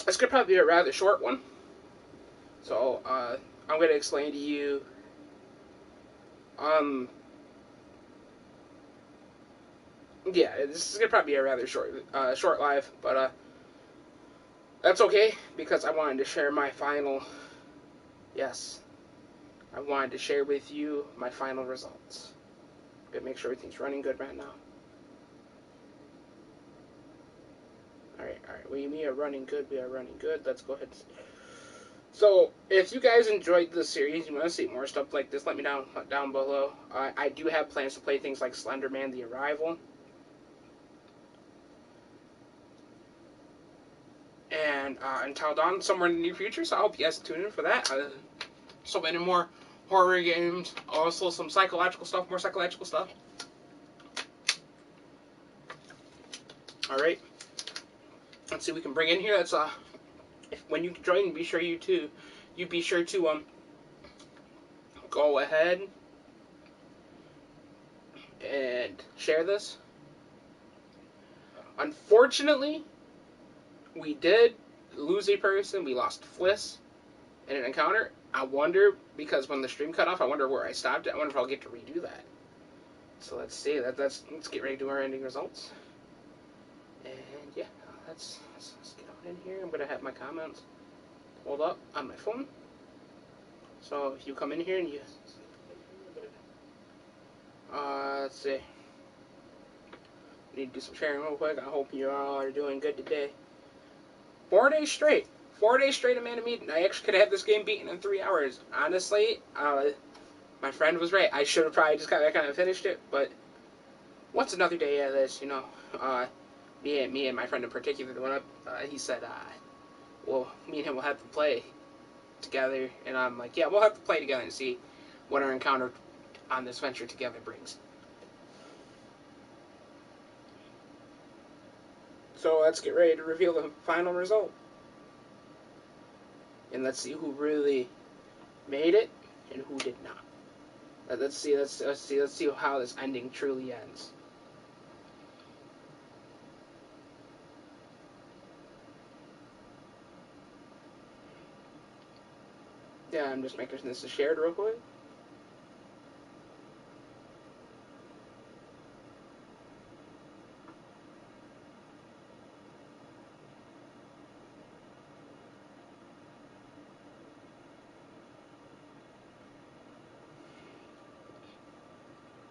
It's gonna probably be a rather short one. So I'm gonna explain to you. Um, yeah, this is gonna probably be a rather short live, but that's okay because I wanted to share my final. Yes, I wanted to share with you my final results. Gonna make sure everything's running good right now. Alright. We are running good. Let's go ahead. So, if you guys enjoyed this series, you want to see more stuff like this, let me down below. I do have plans to play things like Slender Man: The Arrival. And Until Dawn, somewhere in the near future, so I hope you guys tune in for that. So many more horror games, also some more psychological stuff. Alright. Let's see what we can bring in here. Let's when you join, be sure to go ahead and share this. Unfortunately, we did lose a person. We lost Fliss in an encounter. I wonder, because when the stream cut off, I wonder where I stopped it. I wonder if I'll get to redo that. So let's see. Let's get ready to do our ending results. And yeah, let's get on in here. I'm gonna have my comments pulled up on my phone. So if you come in here and you let's see. Need to do some sharing real quick. I hope you all are doing good today. 4 days straight. 4 days straight of Medan. I actually could have had this game beaten in 3 hours. Honestly, my friend was right. I should have probably just kind of finished it, but what's another day of this, you know? Me and my friend in particular, the one he said, well, me and him will have to play together, and I'm like, yeah, we'll have to play together and see what our encounter on this venture together brings. So let's get ready to reveal the final result. And let's see who really made it and who did not. Let's see how this ending truly ends. Yeah, I'm just making this shared real quick.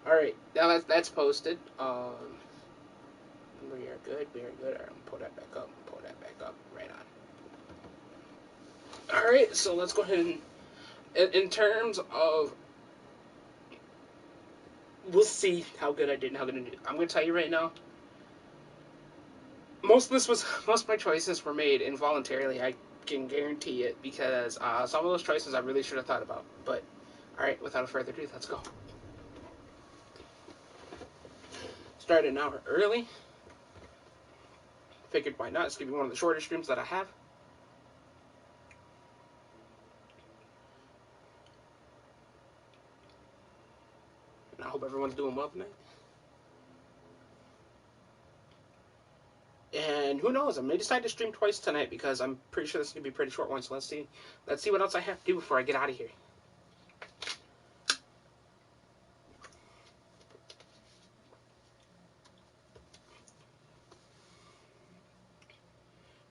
Alright, now that's posted. We are good. Alright, I'm pull that back up. Right on. Alright, so let's go ahead and in terms of, we'll see how good I did and how good I did. I'm gonna tell you right now, most of my choices were made involuntarily. I can guarantee it, because some of those choices I really should have thought about. But alright, without further ado, let's go. Started an hour early. Figured why not? It's gonna be one of the shorter streams that I have. And I hope everyone's doing well tonight. And who knows? I may decide to stream twice tonight, because I'm pretty sure this is gonna be a pretty short one. So let's see what else I have to do before I get out of here.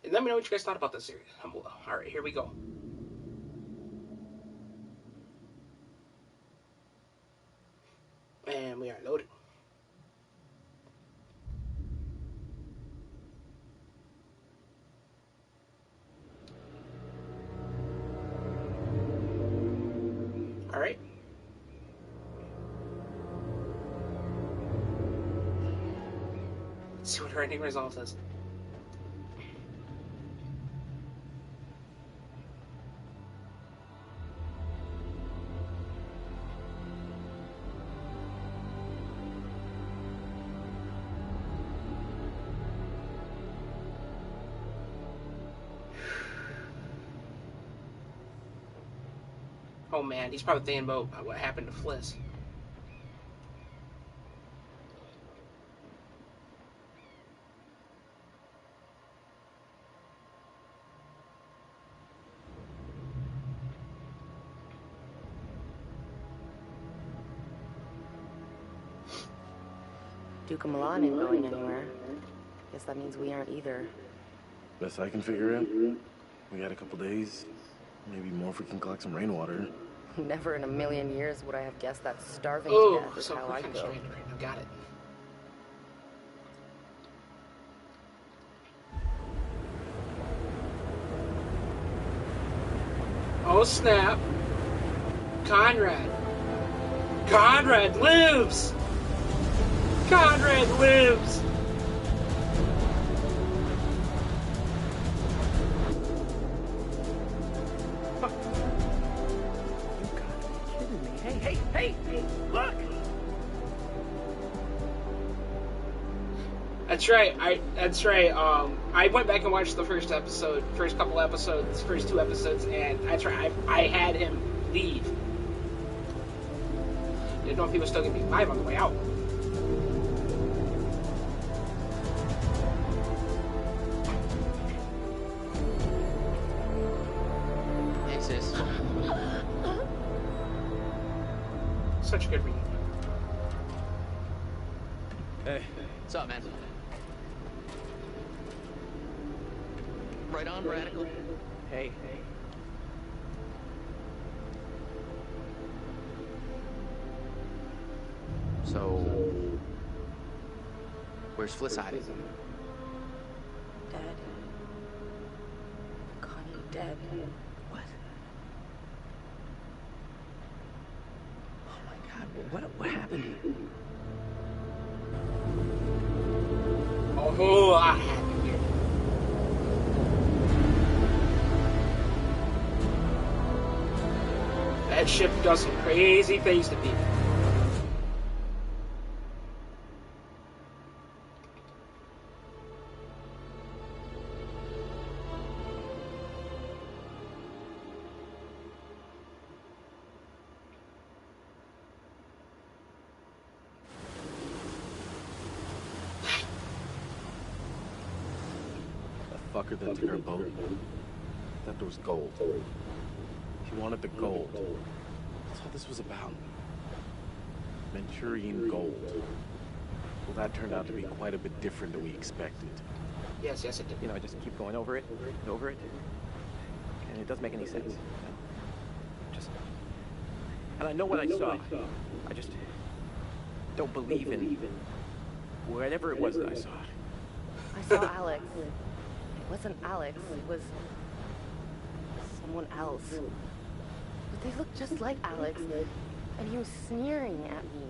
And let me know what you guys thought about this series. Alright, here we go. And we are loaded. Alright. Let's see what her ending result is. Oh man, he's probably thinking about what happened to Fliss. Duke of Milan ain't going anywhere. Guess that means we aren't either. Best I can figure out. We got a couple days. Maybe more if we can collect some rainwater. Never in a million years would I have guessed that starving to Oh, death is so how we're I kind of go. stranded right now. Got it. Oh snap! Conrad! Conrad lives! Conrad lives! You gotta be kidding me. Hey, look! That's right. I went back and watched the first couple episodes, first 2 episodes, and that's right. I had him leave. Didn't know if he was still gonna be alive on the way out. Hey, sis. Such a good reading. Hey. What's up, man? Right on, Radical. Hey. So, where's Fliss hiding? Dead. Connie dead. What? Oh my God! What happened? A whole lot happened here. That ship does some crazy things to people. That fucker that took our boat. That there was gold. He wanted the gold. That's all this was about. Manchurian gold. Well, that turned out to be quite a bit different than we expected. Yes, it did. You know, I just keep going over it, and over it, and it doesn't make any sense. You know? And I know what I saw. I just don't believe in whatever it was that I saw. I saw Alex. It wasn't Alex, it was someone else. But they looked just like Alex, and he was sneering at me.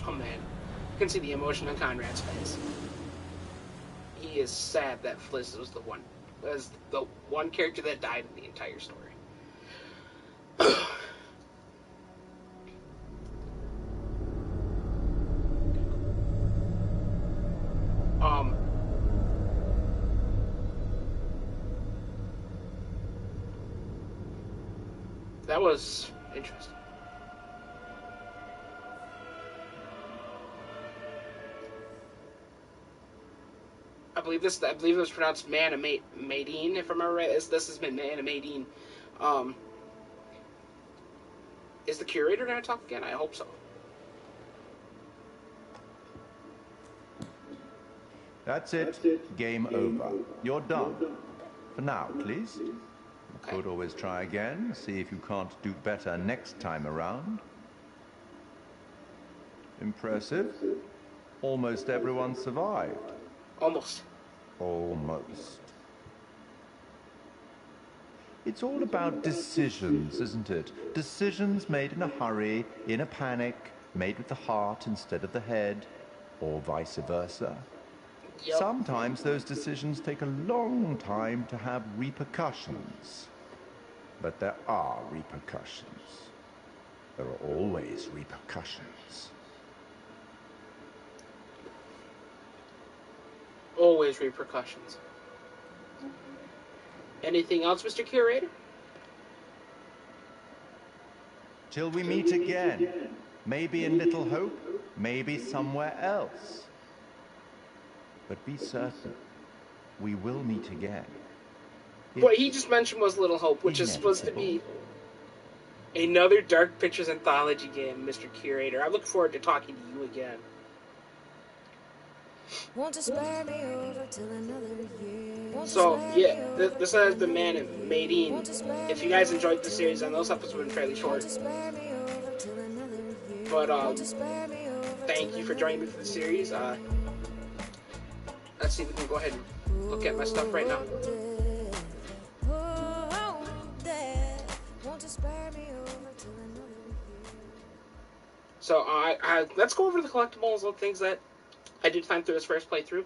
Oh man, you can see the emotion on Conrad's face. He is sad that Fliss was the one character that died in the entire story. That was interesting. I believe it was pronounced Medan, if I remember right. This has been Medan. Is the curator going to talk again? I hope so. That's it. Game over. You're done. For now, please. You could always try again, see if you can't do better next time around. Impressive. Almost everyone survived. Almost. Almost. It's all about decisions, isn't it? Decisions made in a hurry, in a panic, made with the heart instead of the head, or vice versa. Yep. Sometimes those decisions take a long time to have repercussions. But there are repercussions. There are always repercussions. Always repercussions. Anything else, Mr. Curator? Till we meet again. Maybe in Little Hope, maybe somewhere else. But be certain, we will meet again. What he just mentioned was Little Hope, which is supposed to be Another Dark Pictures anthology game, Mr. Curator. I look forward to talking to you again. Won't you spare me over till another year? So, yeah, this has been Medan. If you guys enjoyed the series, and those episodes have been fairly short, but thank you for joining me for the series. Let's see if we can go ahead and look at my stuff right now. So, let's go over the collectibles and things that I did find through this first playthrough.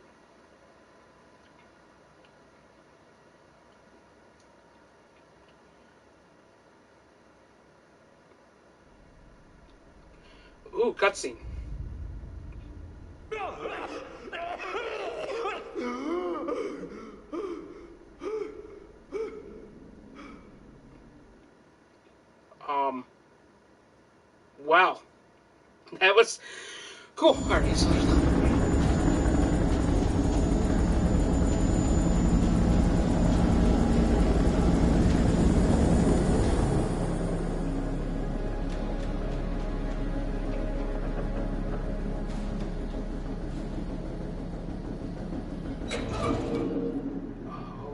Ooh, cutscene. Wow. That was cool. Alright, so there's nothing.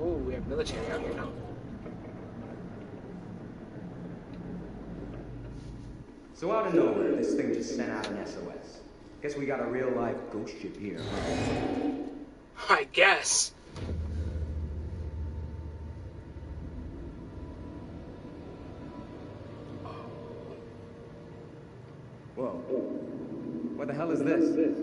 Oh, we have military out here now. So out of nowhere, this thing just sent out an SOS. Guess we got a real life ghost ship here, huh? I guess. Whoa. What the hell is this?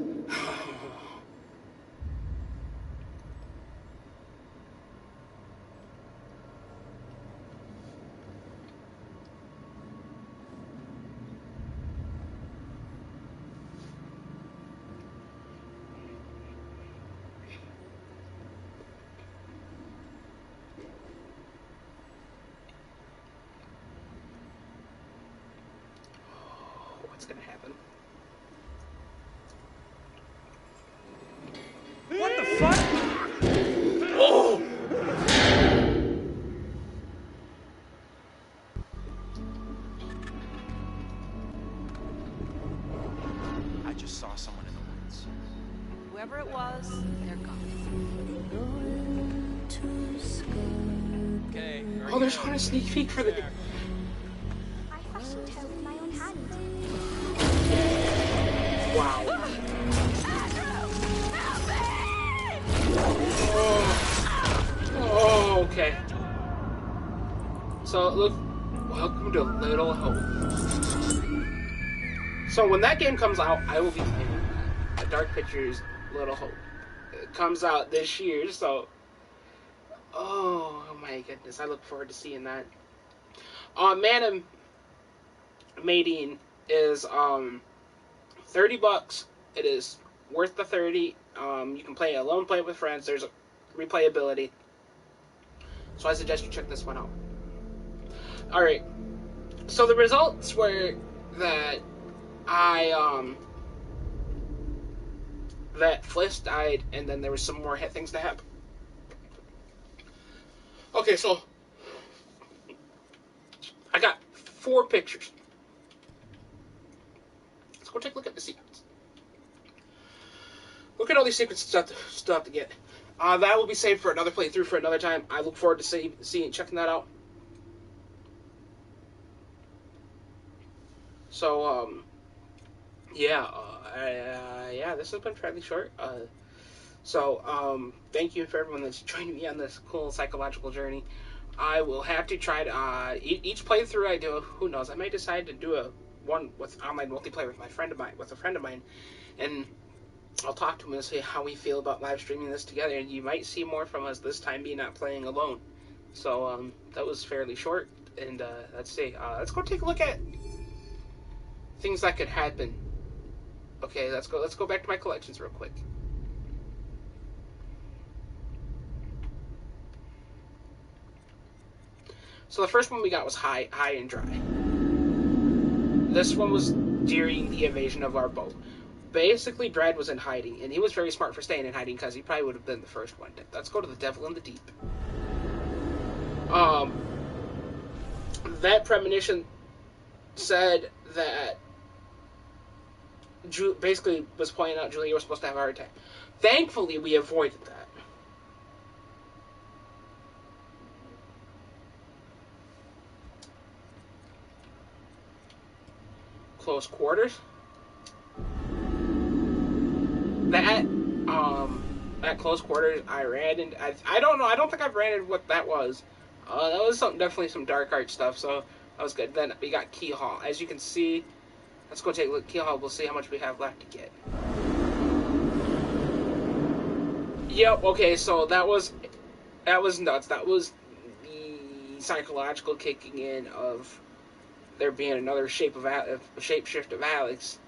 What's gonna happen? What the fuck? Oh! I just saw someone in the woods. Whoever it was, they're gone. Okay. Oh, there's one a sneak peek for the. I fashioned her with my own hand. Wow. Oh, okay. So, look, welcome to Little Hope. So, when that game comes out, I will be playing that. Dark Pictures Little Hope. It comes out this year, so. Oh my goodness, I look forward to seeing that. Medan is $30. It is worth the 30. You can play it alone, play it with friends. There's a replayability. So I suggest you check this one out. Alright. So the results were that that Fliss died, and then there was some more things to happen. Okay, so I got 4 pictures. Let's go take a look at the secrets. Look at all these secrets stuff to get. That will be saved for another playthrough for another time. I look forward to checking that out. So, yeah, this has been fairly short. Thank you for everyone that's joining me on this cool psychological journey. I will have to try to, each playthrough I do, who knows, I may decide to do one with online multiplayer with a friend of mine, and I'll talk to him and see how we feel about live streaming this together, and you might see more from us this time, me not playing alone. So, that was fairly short, and, let's see, let's go take a look at things that could happen. Okay, let's go back to my collections real quick. So the first one we got was high and dry. This one was during the invasion of our boat. Basically, Brad was in hiding, and he was very smart for staying in hiding because he probably would have been the first one. Let's go to the Devil in the Deep. That premonition said that basically was pointing out Julia was supposed to have a heart attack. Thankfully, we avoided that. Close quarters. That at close quarters, I ran and I don't know. I don't think I've ran what that was. That was definitely some dark art stuff. So that was good. Then we got Key Hall. As you can see, let's go take a look at Key Hall. We'll see how much we have left to get. Yep. Okay. So that was nuts. That was the psychological kicking in of there being another shapeshift of Alex,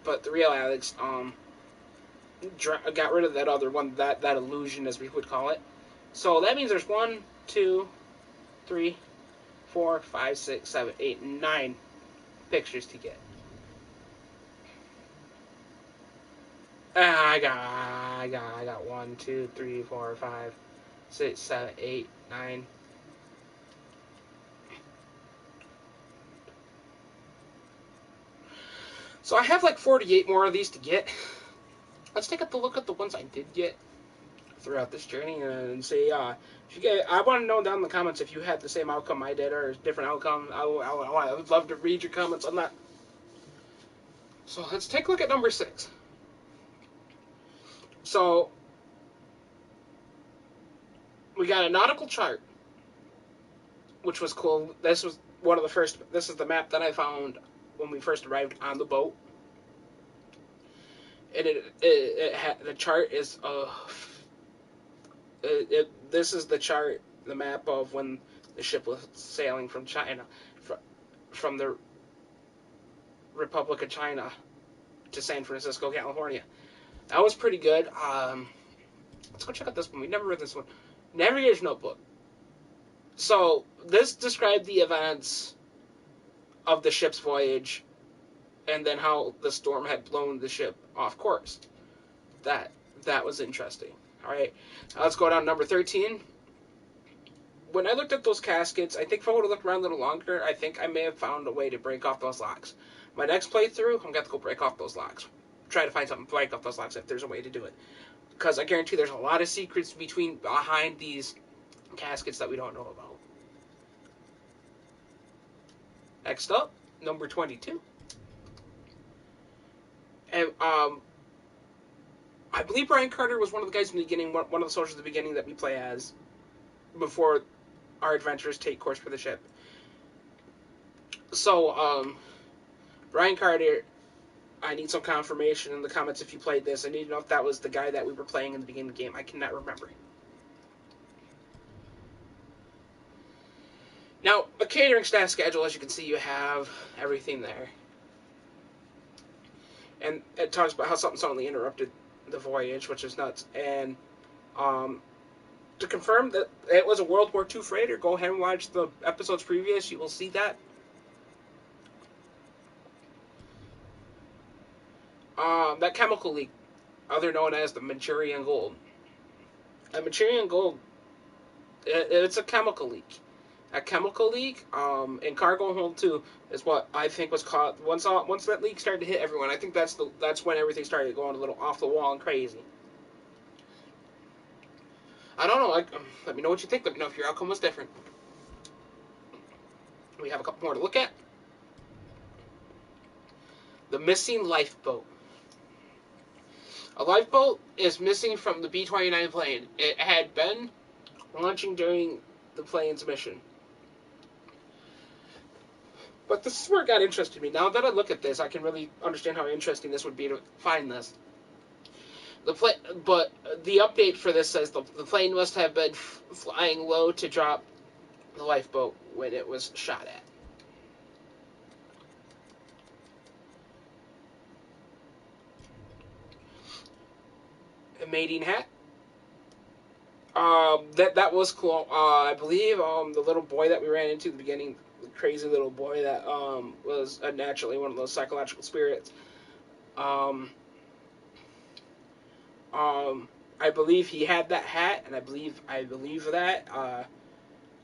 but the real Alex got rid of that other one, that illusion, as we would call it. So that means there's 1, 2, 3, 4, 5, 6, 7, 8, 9 pictures to get. I got 1, 2, 3, 4, 5, 6, 7, 8, 9. So I have like 48 more of these to get. Let's take a look at the ones I did get throughout this journey and see. If you get, I want to know down in the comments if you had the same outcome I did or a different outcome. I would love to read your comments on that. So let's take a look at number 6. So we got a nautical chart, which was cool. This was one of the first. This is the map that I found when we first arrived on the boat. And the chart is this is the chart, the map of when the ship was sailing from China, from the Republic of China to San Francisco, California. That was pretty good. Let's go check out this one. We never read this one. Navigator's Notebook. So this described the events of the ship's voyage, and then how the storm had blown the ship off course. That was interesting. All right, now let's go down to number 13. When I looked at those caskets, I think if I would have looked around a little longer, I think I may have found a way to break off those locks. My next playthrough, I'm going to have to go break off those locks. Try to find something to break off those locks if there's a way to do it. Because I guarantee there's a lot of secrets behind these caskets that we don't know about. Next up, number 22. And I believe Brian Carter was one of the guys in the beginning, one of the soldiers at the beginning that we play as before our adventures take course for the ship. So, Brian Carter, I need some confirmation in the comments if you played this. I need to know if that was the guy that we were playing in the beginning of the game. I cannot remember. Now, a catering staff schedule, as you can see, you have everything there. And it talks about how something suddenly interrupted the voyage, which is nuts. And to confirm that it was a World War II freighter, go ahead and watch the episodes previous. You will see that. That chemical leak, other known as the Manchurian Gold. And Manchurian Gold, it's a chemical leak. A chemical leak in cargo hold 2 is what I think was caught. Once that leak started to hit everyone, I think that's when everything started going a little off the wall and crazy. I don't know. Let me know what you think. Let me know if your outcome was different. We have a couple more to look at. The missing lifeboat. A lifeboat is missing from the B-29 plane. It had been launching during the plane's mission. But this is where it got interesting to me. Now that I look at this, I can really understand how interesting this would be to find this. But the update for this says the plane must have been flying low to drop the lifeboat when it was shot at. A mating hat. That was cool. I believe the little boy that we ran into at the beginning, the crazy little boy that was naturally one of those psychological spirits. I believe he had that hat, and I believe that.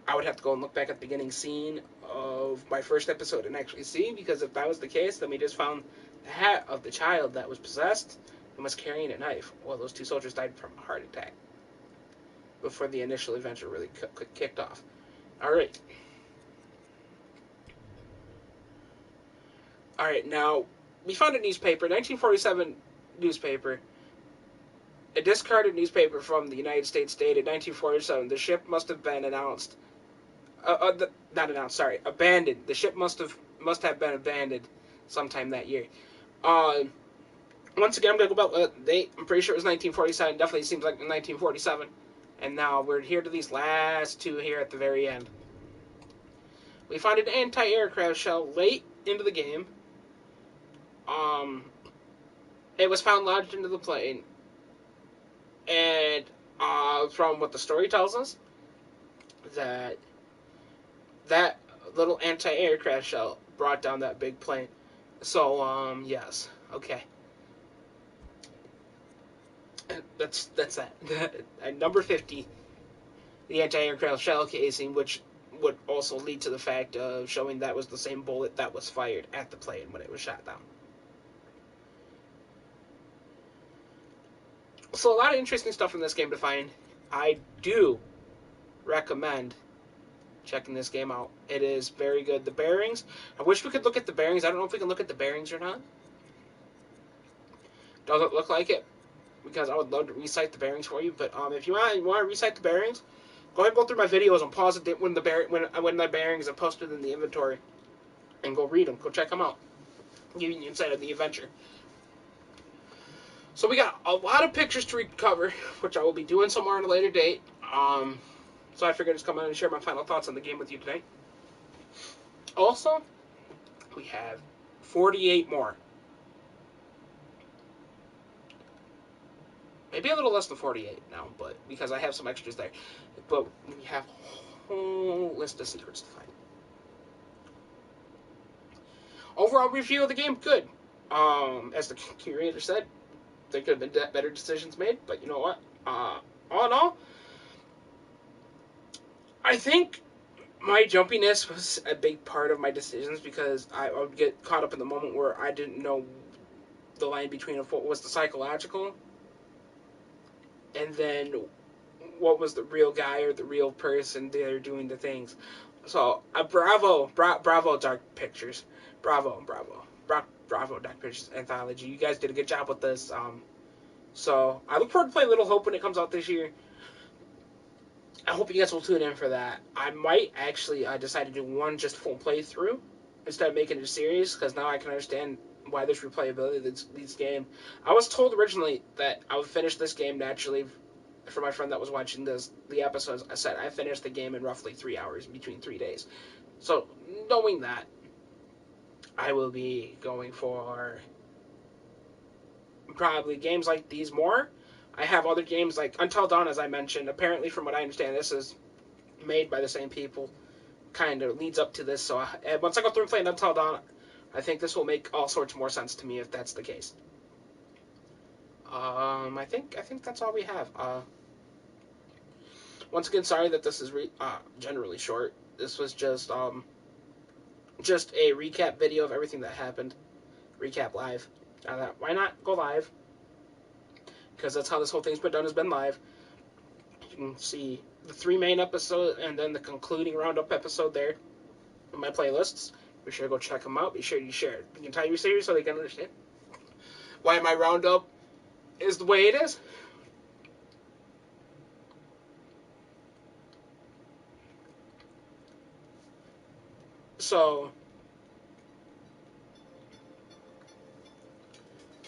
I would have to go and look back at the beginning scene of my first episode and actually see, because if that was the case, then we just found the hat of the child that was possessed and was carrying a knife. Well, those two soldiers died from a heart attack before the initial adventure really kicked off. Alright. Alright, now, we found a newspaper, 1947 newspaper, a discarded newspaper from the United States dated 1947. The ship must have been abandoned. The ship must have been abandoned sometime that year. Once again, I'm going to go about the date. I'm pretty sure it was 1947. Definitely seems like 1947. And now we're here to these last two here at the very end. We found an anti-aircraft shell late into the game. It was found lodged into the plane. And from what the story tells us, that little anti-aircraft shell brought down that big plane. So, yes. Okay. That's that. At number 50, the anti-aircraft shell casing, which would also lead to the fact of showing that was the same bullet that was fired at the plane when it was shot down. So a lot of interesting stuff in this game to find. I do recommend checking this game out. It is very good. The bearings, I wish we could look at the bearings. I don't know if we can look at the bearings or not. Doesn't look like it, because I would love to recite the bearings for you. But if you want to recite the bearings, go ahead and go through my videos and pause it when the bearings are posted in the inventory, and go read them. Go check them out. Give you the insight of the adventure. So we got a lot of pictures to recover, which I will be doing somewhere at a later date. So I figured I'd just come on and share my final thoughts on the game with you today. Also, we have 48 more. Maybe a little less than 48 now, but because I have some extras there. But we have a whole list of secrets to find. Overall review of the game, good. As the curator said, there could have been better decisions made, but you know what? All in all, I think my jumpiness was a big part of my decisions, because I would get caught up in the moment where I didn't know the line between what was the psychological and then what was the real guy or the real person there doing the things. So, bravo, Dark Pictures. Bravo, Dark Pictures Anthology. You guys did a good job with this. So, I look forward to playing Little Hope when it comes out this year. I hope you guys will tune in for that. I might actually decide to do one just full playthrough instead of making it a series, because now I can understand why there's replayability to this game. I was told originally that I would finish this game naturally. For my friend that was watching the episodes, I said I finished the game in roughly 3 hours, between 3 days. So, knowing that, I will be going for probably games like these more. I have other games like Until Dawn, as I mentioned. Apparently, from what I understand, this is made by the same people. Kind of leads up to this. So once I go through and play Until Dawn, I think this will make all sorts more sense to me if that's the case. I think that's all we have. Once again, sorry that this is generally short. This was just a recap video of everything that happened. Recap live. Why not go live? Because that's how this whole thing's been done, has been live. You can see the 3 main episodes and then the concluding roundup episode there in my playlists. Be sure to go check them out. Be sure you share it the entire series so they can understand why my roundup is the way it is. So,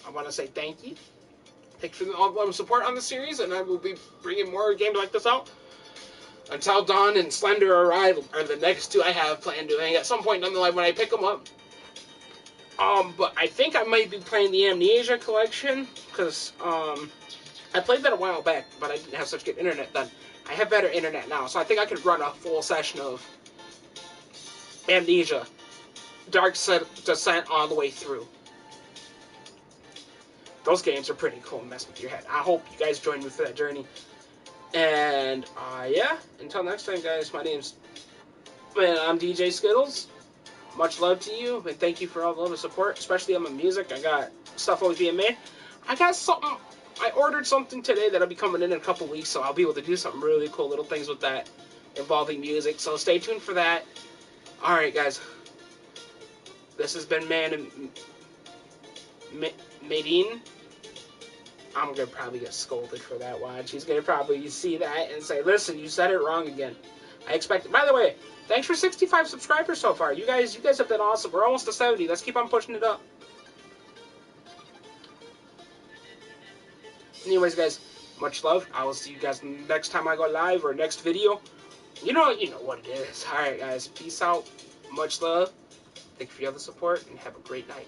I want to say thank you. Thanks for the ongoing support on the series, and I will be bringing more games like this out. Until Dawn and Slender Arrive are the next 2 I have planned doing at some point down the line when I pick them up. But I think I might be playing the Amnesia collection, because I played that a while back, but I didn't have such good internet then. I have better internet now, so I think I could run a full session of Amnesia, Dark Descent all the way through. Those games are pretty cool and mess with your head. I hope you guys join me for that journey. And yeah, until next time, guys. I'm DJ Skittles. Much love to you, and thank you for all the love and support, especially on my music. I got stuff always being made. I got something. I ordered something today that'll be coming in a couple weeks, so I'll be able to do something really cool, little things with that involving music. So stay tuned for that. All right, guys. This has been Medan. I'm gonna probably get scolded for that watch. He's gonna probably see that and say, "Listen, you said it wrong again." I expect it. By the way, thanks for 65 subscribers so far. You guys have been awesome. We're almost to 70. Let's keep on pushing it up. Anyways, guys, much love. I will see you guys next time I go live or next video. You know what it is. All right, guys. Peace out. Much love. Thank you for all the support, and have a great night.